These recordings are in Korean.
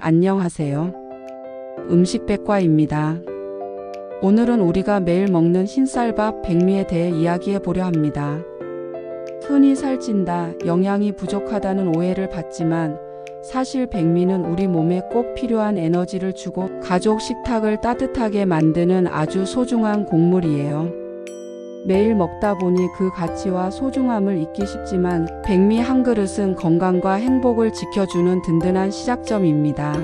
안녕하세요. 음식백과입니다. 오늘은 우리가 매일 먹는 흰쌀밥 백미에 대해 이야기해 보려 합니다. 흔히 살찐다, 영양이 부족하다는 오해를 받지만 사실 백미는 우리 몸에 꼭 필요한 에너지를 주고 가족 식탁을 따뜻하게 만드는 아주 소중한 곡물이에요. 매일 먹다 보니 그 가치와 소중함을 잊기 쉽지만 백미 한 그릇은 건강과 행복을 지켜주는 든든한 시작점입니다.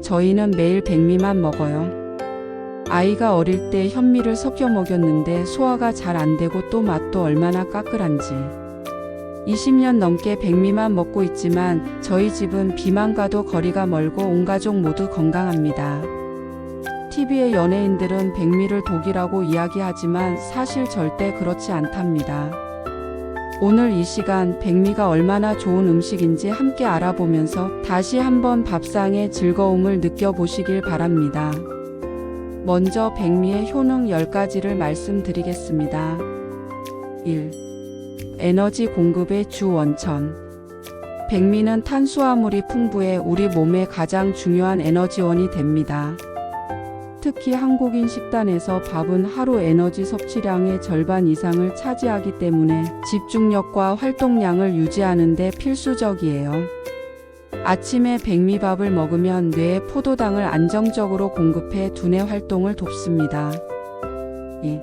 저희는 매일 백미만 먹어요. 아이가 어릴 때 현미를 섞여 먹였는데 소화가 잘 안 되고 또 맛도 얼마나 까끌한지. 20년 넘게 백미만 먹고 있지만 저희 집은 비만과도 거리가 멀고 온 가족 모두 건강합니다. TV의 연예인들은 백미를 독이라고 이야기하지만 사실 절대 그렇지 않답니다. 오늘 이 시간 백미가 얼마나 좋은 음식인지 함께 알아보면서 다시 한번 밥상의 즐거움을 느껴보시길 바랍니다. 먼저 백미의 효능 10가지를 말씀드리겠습니다. 1. 에너지 공급의 주 원천. 백미는 탄수화물이 풍부해 우리 몸의 가장 중요한 에너지원이 됩니다. 특히 한국인 식단에서 밥은 하루 에너지 섭취량의 절반 이상을 차지하기 때문에 집중력과 활동량을 유지하는 데 필수적이에요. 아침에 백미밥을 먹으면 뇌에 포도당을 안정적으로 공급해 두뇌 활동을 돕습니다. 2.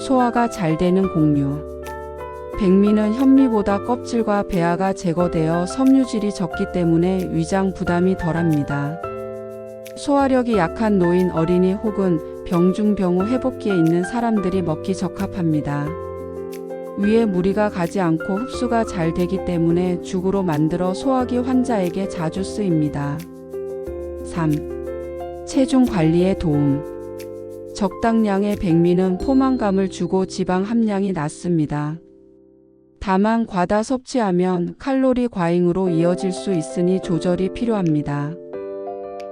소화가 잘 되는 곡류. 백미는 현미보다 껍질과 배아가 제거되어 섬유질이 적기 때문에 위장 부담이 덜합니다. 소화력이 약한 노인, 어린이 혹은 병중병후 회복기에 있는 사람들이 먹기 적합합니다. 위에 무리가 가지 않고 흡수가 잘 되기 때문에 죽으로 만들어 소화기 환자에게 자주 쓰입니다. 3. 체중 관리에 도움. 적당량의 백미는 포만감을 주고 지방 함량이 낮습니다. 다만 과다 섭취하면 칼로리 과잉으로 이어질 수 있으니 조절이 필요합니다.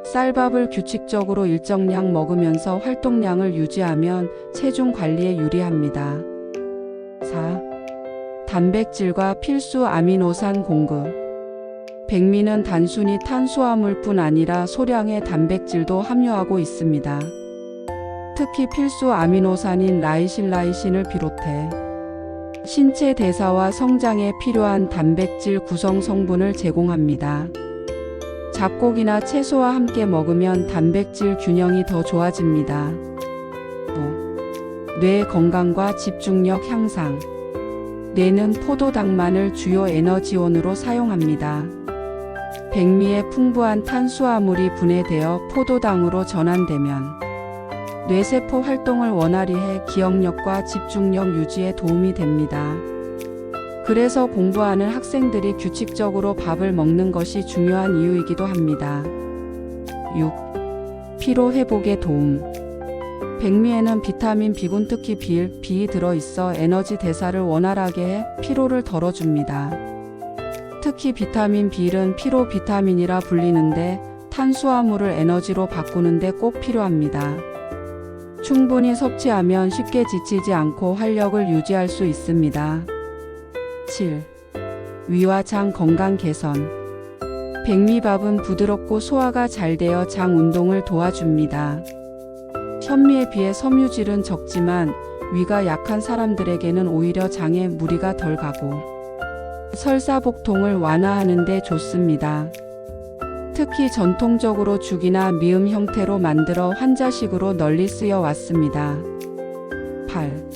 쌀밥을 규칙적으로 일정량 먹으면서 활동량을 유지하면 체중 관리에 유리합니다. 4. 단백질과 필수 아미노산 공급. 백미는 단순히 탄수화물뿐 아니라 소량의 단백질도 함유하고 있습니다. 특히 필수 아미노산인 라이신을 비롯해 신체 대사와 성장에 필요한 단백질 구성 성분을 제공합니다. 잡곡이나 채소와 함께 먹으면 단백질 균형이 더 좋아집니다. 5. 뇌 건강과 집중력 향상. 뇌는 포도당만을 주요 에너지원으로 사용합니다. 백미의 풍부한 탄수화물이 분해되어 포도당으로 전환되면 뇌세포 활동을 원활히 해 기억력과 집중력 유지에 도움이 됩니다. 그래서 공부하는 학생들이 규칙적으로 밥을 먹는 것이 중요한 이유이기도 합니다. 6. 피로 회복에 도움. 백미에는 비타민 B군 특히 B이 들어있어 에너지 대사를 원활하게 해 피로를 덜어줍니다. 특히 비타민 B는 피로 비타민이라 불리는데 탄수화물을 에너지로 바꾸는데 꼭 필요합니다. 충분히 섭취하면 쉽게 지치지 않고 활력을 유지할 수 있습니다. 7. 위와 장 건강 개선. 백미밥은 부드럽고 소화가 잘 되어 장 운동을 도와줍니다. 현미에 비해 섬유질은 적지만 위가 약한 사람들에게는 오히려 장에 무리가 덜 가고 설사복통을 완화하는 데 좋습니다. 특히 전통적으로 죽이나 미음 형태로 만들어 환자식으로 널리 쓰여 왔습니다. 8.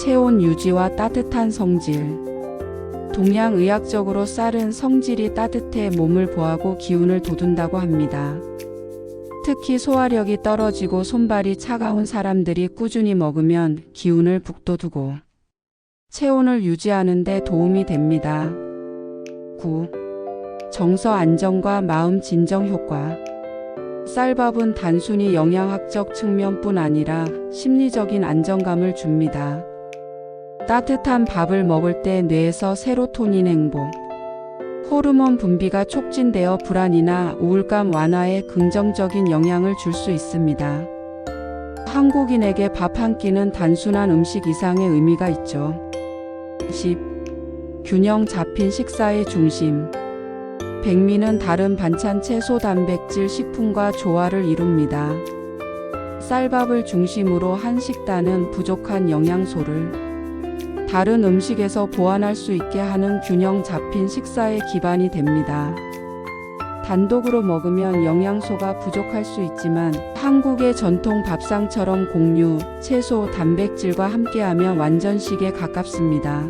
체온 유지와 따뜻한 성질. 동양의학적으로 쌀은 성질이 따뜻해 몸을 보하고 기운을 돋운다고 합니다. 특히 소화력이 떨어지고 손발이 차가운 사람들이 꾸준히 먹으면 기운을 북돋우고 체온을 유지하는 데 도움이 됩니다. 9. 정서 안정과 마음 진정 효과. 쌀밥은 단순히 영양학적 측면뿐 아니라 심리적인 안정감을 줍니다. 따뜻한 밥을 먹을 때 뇌에서 세로토닌 행복, 호르몬 분비가 촉진되어 불안이나 우울감 완화에 긍정적인 영향을 줄 수 있습니다. 한국인에게 밥 한 끼는 단순한 음식 이상의 의미가 있죠. 10. 균형 잡힌 식사의 중심. 백미는 다른 반찬, 채소, 단백질, 식품과 조화를 이룹니다. 쌀밥을 중심으로 한 식단은 부족한 영양소를 다른 음식에서 보완할 수 있게 하는 균형 잡힌 식사의 기반이 됩니다. 단독으로 먹으면 영양소가 부족할 수 있지만 한국의 전통 밥상처럼 곡류, 채소, 단백질과 함께하면 완전식에 가깝습니다.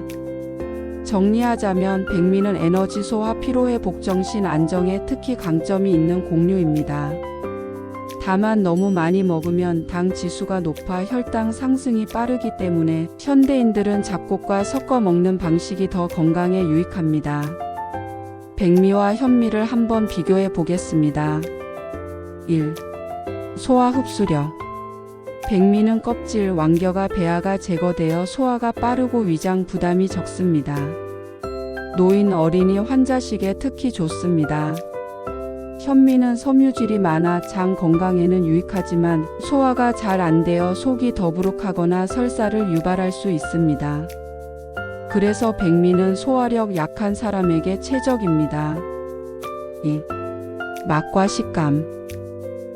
정리하자면 백미는 에너지 소화, 피로회복, 정신 안정에 특히 강점이 있는 곡류입니다. 다만 너무 많이 먹으면 당 지수가 높아 혈당 상승이 빠르기 때문에 현대인들은 잡곡과 섞어 먹는 방식이 더 건강에 유익합니다. 백미와 현미를 한번 비교해 보겠습니다. 1. 소화 흡수력. 백미는 껍질, 완겨가, 배아가 제거되어 소화가 빠르고 위장 부담이 적습니다. 노인, 어린이, 환자식에 특히 좋습니다. 현미는 섬유질이 많아 장 건강에는 유익하지만 소화가 잘 안 되어 속이 더부룩하거나 설사를 유발할 수 있습니다. 그래서 백미는 소화력 약한 사람에게 최적입니다. 2. 맛과 식감.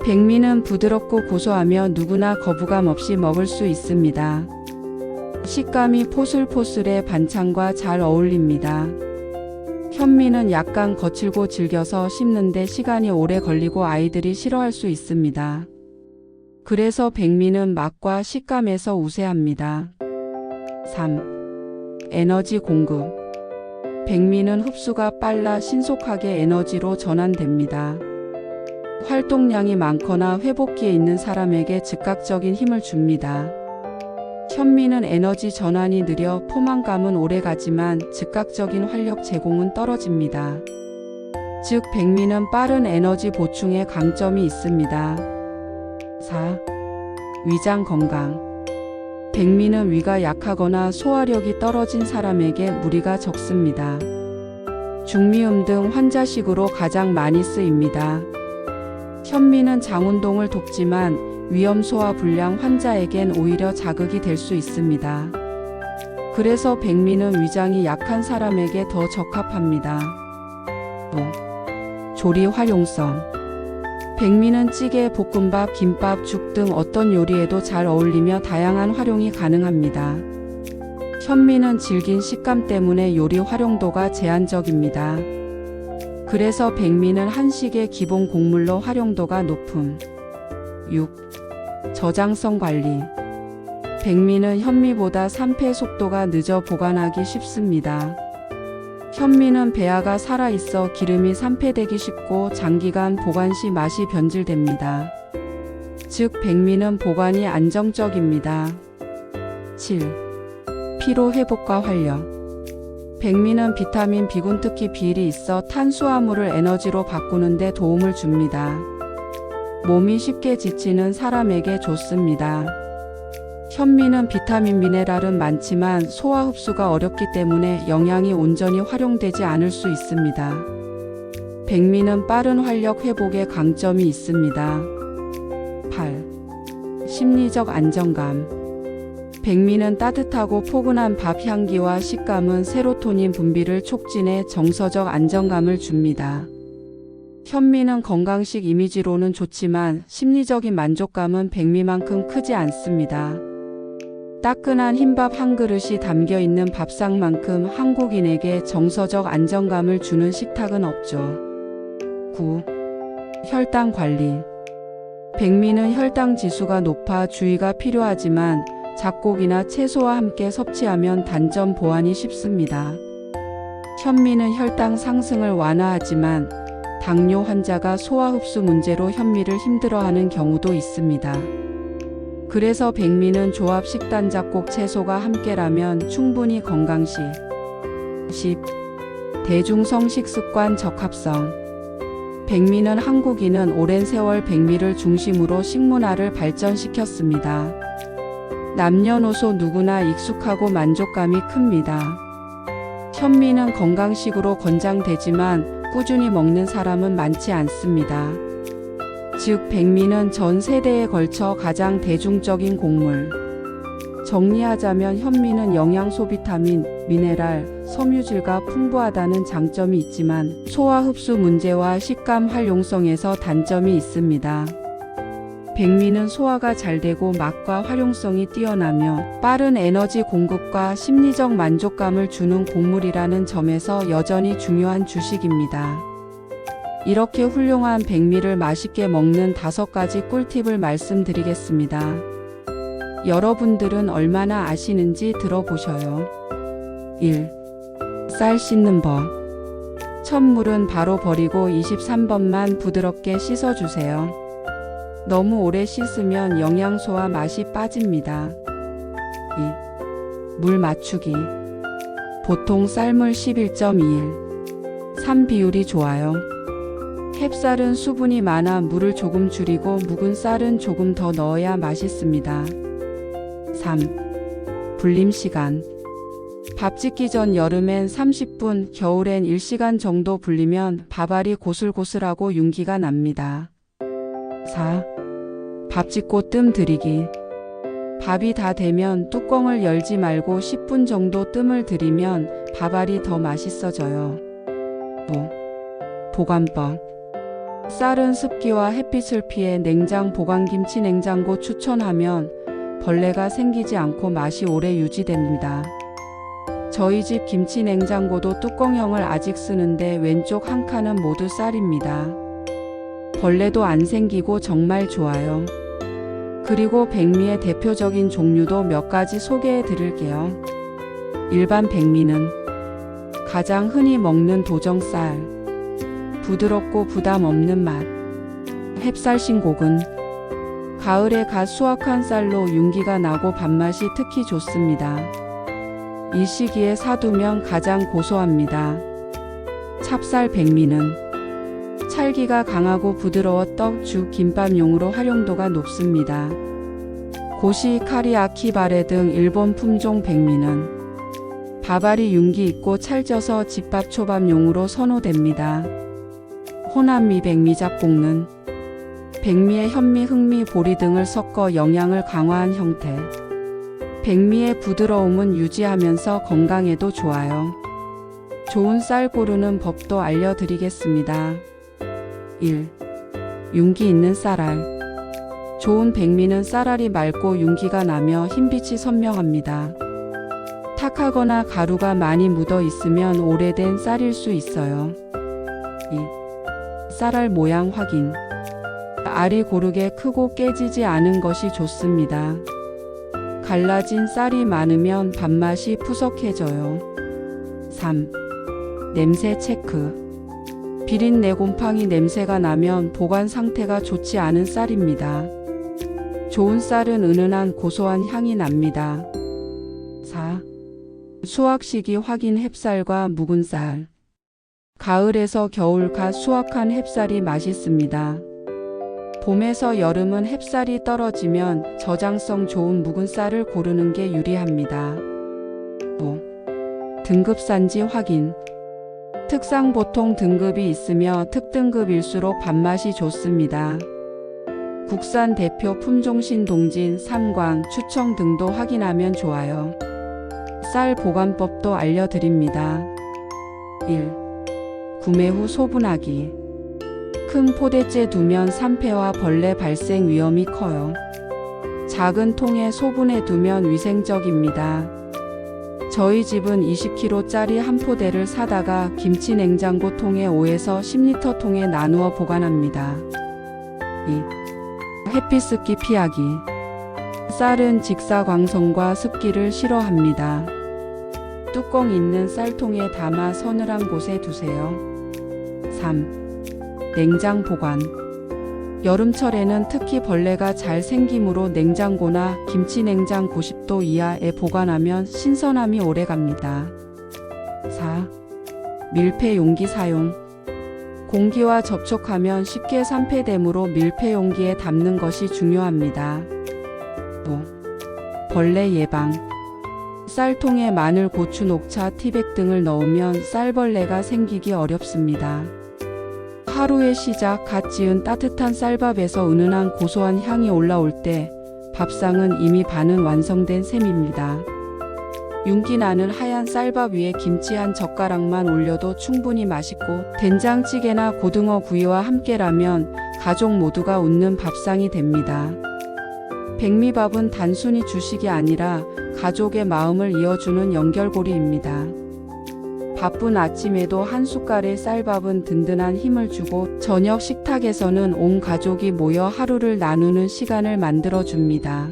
백미는 부드럽고 고소하며 누구나 거부감 없이 먹을 수 있습니다. 식감이 포슬포슬해 반찬과 잘 어울립니다. 현미는 약간 거칠고 질겨서 씹는데 시간이 오래 걸리고 아이들이 싫어할 수 있습니다. 그래서 백미는 맛과 식감에서 우세합니다. 3. 에너지 공급. 백미는 흡수가 빨라 신속하게 에너지로 전환됩니다. 활동량이 많거나 회복기에 있는 사람에게 즉각적인 힘을 줍니다. 현미는 에너지 전환이 느려 포만감은 오래가지만 즉각적인 활력 제공은 떨어집니다. 즉 백미는 빠른 에너지 보충에 강점이 있습니다. 4. 위장 건강. 백미는 위가 약하거나 소화력이 떨어진 사람에게 무리가 적습니다. 중미음 등 환자식으로 가장 많이 쓰입니다. 현미는 장운동을 돕지만 위염 소화 불량 환자에겐 오히려 자극이 될 수 있습니다. 그래서 백미는 위장이 약한 사람에게 더 적합합니다. 5. 조리 활용성. 백미는 찌개, 볶음밥, 김밥, 죽 등 어떤 요리에도 잘 어울리며 다양한 활용이 가능합니다. 현미는 질긴 식감 때문에 요리 활용도가 제한적입니다. 그래서 백미는 한식의 기본 곡물로 활용도가 높음. 6. 저장성 관리. 백미는 현미보다 산패 속도가 늦어 보관하기 쉽습니다. 현미는 배아가 살아있어 기름이 산패되기 쉽고 장기간 보관 시 맛이 변질됩니다. 즉 백미는 보관이 안정적입니다. 7. 피로 회복과 활력. 백미는 비타민 B군 특히 B일이 있어 탄수화물을 에너지로 바꾸는 데 도움을 줍니다. 몸이 쉽게 지치는 사람에게 좋습니다. 현미는 비타민, 미네랄은 많지만 소화 흡수가 어렵기 때문에 영양이 온전히 활용되지 않을 수 있습니다. 백미는 빠른 활력 회복에 강점이 있습니다. 8. 심리적 안정감. 백미는 따뜻하고 포근한 밥 향기와 식감은 세로토닌 분비를 촉진해 정서적 안정감을 줍니다. 현미는 건강식 이미지로는 좋지만 심리적인 만족감은 백미만큼 크지 않습니다. 따끈한 흰밥 한 그릇이 담겨있는 밥상만큼 한국인에게 정서적 안정감을 주는 식탁은 없죠. 9. 혈당 관리. 백미는 혈당 지수가 높아 주의가 필요하지만 잡곡이나 채소와 함께 섭취하면 단점 보완이 쉽습니다. 현미는 혈당 상승을 완화하지만 당뇨 환자가 소화 흡수 문제로 현미를 힘들어하는 경우도 있습니다. 그래서 백미는 조합 식단 잡곡 채소가 함께라면 충분히 건강식. 10. 대중성 식습관 적합성. 백미는 한국인은 오랜 세월 백미를 중심으로 식문화를 발전시켰습니다. 남녀노소 누구나 익숙하고 만족감이 큽니다. 현미는 건강식으로 권장되지만 꾸준히 먹는 사람은 많지 않습니다. 즉 백미는 전 세대에 걸쳐 가장 대중적인 곡물. 정리하자면 현미는 영양소, 비타민, 미네랄, 섬유질과 풍부하다는 장점이 있지만 소화 흡수 문제와 식감 활용성에서 단점이 있습니다. 백미는 소화가 잘 되고 맛과 활용성이 뛰어나며 빠른 에너지 공급과 심리적 만족감을 주는 곡물이라는 점에서 여전히 중요한 주식입니다. 이렇게 훌륭한 백미를 맛있게 먹는 5가지 꿀팁을 말씀드리겠습니다. 여러분들은 얼마나 아시는지 들어보셔요. 1. 쌀 씻는 법. 첫 물은 바로 버리고 23번만 부드럽게 씻어주세요. 너무 오래 씻으면 영양소와 맛이 빠집니다. 2. 물 맞추기. 보통 쌀물 11.21, 3 비율이 좋아요. 햅쌀은 수분이 많아 물을 조금 줄이고 묵은 쌀은 조금 더 넣어야 맛있습니다. 3. 불림 시간. 밥 짓기 전 여름엔 30분, 겨울엔 1시간 정도 불리면 밥알이 고슬고슬하고 윤기가 납니다. 4. 밥 짓고 뜸 들이기. 밥이 다 되면 뚜껑을 열지 말고 10분 정도 뜸을 들이면 밥알이 더 맛있어져요. 5. 보관법. 쌀은 습기와 햇빛을 피해 냉장 보관 김치 냉장고 추천하면 벌레가 생기지 않고 맛이 오래 유지됩니다. 저희 집 김치 냉장고도 뚜껑형을 아직 쓰는데 왼쪽 한 칸은 모두 쌀입니다. 벌레도 안 생기고 정말 좋아요. 그리고 백미의 대표적인 종류도 몇 가지 소개해 드릴게요. 일반 백미는 가장 흔히 먹는 도정쌀. 부드럽고 부담 없는 맛. 햅쌀 신곡은 가을에 갓 수확한 쌀로 윤기가 나고 밥맛이 특히 좋습니다. 이 시기에 사두면 가장 고소합니다. 찹쌀 백미는 찰기가 강하고 부드러워 떡, 죽, 김밥용으로 활용도가 높습니다. 고시, 카리, 아키바레 등 일본 품종 백미는 밥알이 윤기 있고 찰져서 집밥, 초밥용으로 선호됩니다. 호남미 백미 잡곡는 백미에 현미, 흑미, 보리 등을 섞어 영양을 강화한 형태. 백미의 부드러움은 유지하면서 건강에도 좋아요. 좋은 쌀 고르는 법도 알려드리겠습니다. 1. 윤기 있는 쌀알. 좋은 백미는 쌀알이 맑고 윤기가 나며 흰빛이 선명합니다. 탁하거나 가루가 많이 묻어 있으면 오래된 쌀일 수 있어요. 2. 쌀알 모양 확인. 알이 고르게 크고 깨지지 않은 것이 좋습니다. 갈라진 쌀이 많으면 밥맛이 푸석해져요. 3. 냄새 체크. 비린내 곰팡이 냄새가 나면 보관 상태가 좋지 않은 쌀입니다. 좋은 쌀은 은은한 고소한 향이 납니다. 4. 수확 시기 확인. 햅쌀과 묵은 쌀. 가을에서 겨울 갓 수확한 햅쌀이 맛있습니다. 봄에서 여름은 햅쌀이 떨어지면 저장성 좋은 묵은 쌀을 고르는 게 유리합니다. 5. 등급산지 확인. 특상 보통 등급이 있으며 특등급일수록 밥맛이 좋습니다. 국산 대표 품종 신동진, 삼광, 추청 등도 확인하면 좋아요. 쌀 보관법도 알려드립니다. 1. 구매 후 소분하기. 큰 포대째 두면 산패와 벌레 발생 위험이 커요. 작은 통에 소분해 두면 위생적입니다. 저희 집은 20kg짜리 한 포대를 사다가 김치 냉장고 통에 5에서 10리터 통에 나누어 보관합니다. 2. 햇빛 습기 피하기. 쌀은 직사광선과 습기를 싫어합니다. 뚜껑 있는 쌀통에 담아 서늘한 곳에 두세요. 3. 냉장 보관. 여름철에는 특히 벌레가 잘 생기므로 냉장고나 김치 냉장 90도 이하에 보관하면 신선함이 오래갑니다. 4. 밀폐 용기 사용. 공기와 접촉하면 쉽게 산패되므로 밀폐 용기에 담는 것이 중요합니다. 5. 벌레 예방. 쌀통에 마늘, 고추, 녹차, 티백 등을 넣으면 쌀벌레가 생기기 어렵습니다. 하루의 시작. 갓 지은 따뜻한 쌀밥에서 은은한 고소한 향이 올라올 때 밥상은 이미 반은 완성된 셈입니다. 윤기 나는 하얀 쌀밥 위에 김치 한 젓가락만 올려도 충분히 맛있고 된장찌개나 고등어 구이와 함께라면 가족 모두가 웃는 밥상이 됩니다. 백미밥은 단순히 주식이 아니라 가족의 마음을 이어주는 연결고리입니다. 바쁜 아침에도 한 숟갈의 쌀밥은 든든한 힘을 주고 저녁 식탁에서는 온 가족이 모여 하루를 나누는 시간을 만들어 줍니다.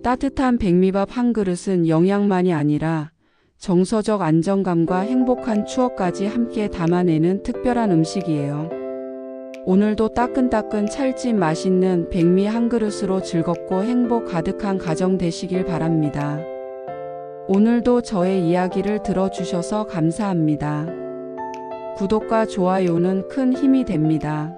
따뜻한 백미밥 한 그릇은 영양만이 아니라 정서적 안정감과 행복한 추억까지 함께 담아내는 특별한 음식이에요. 오늘도 따끈따끈 찰진 맛있는 백미 한 그릇으로 즐겁고 행복 가득한 가정 되시길 바랍니다. 오늘도 저의 이야기를 들어주셔서 감사합니다. 구독과 좋아요는 큰 힘이 됩니다.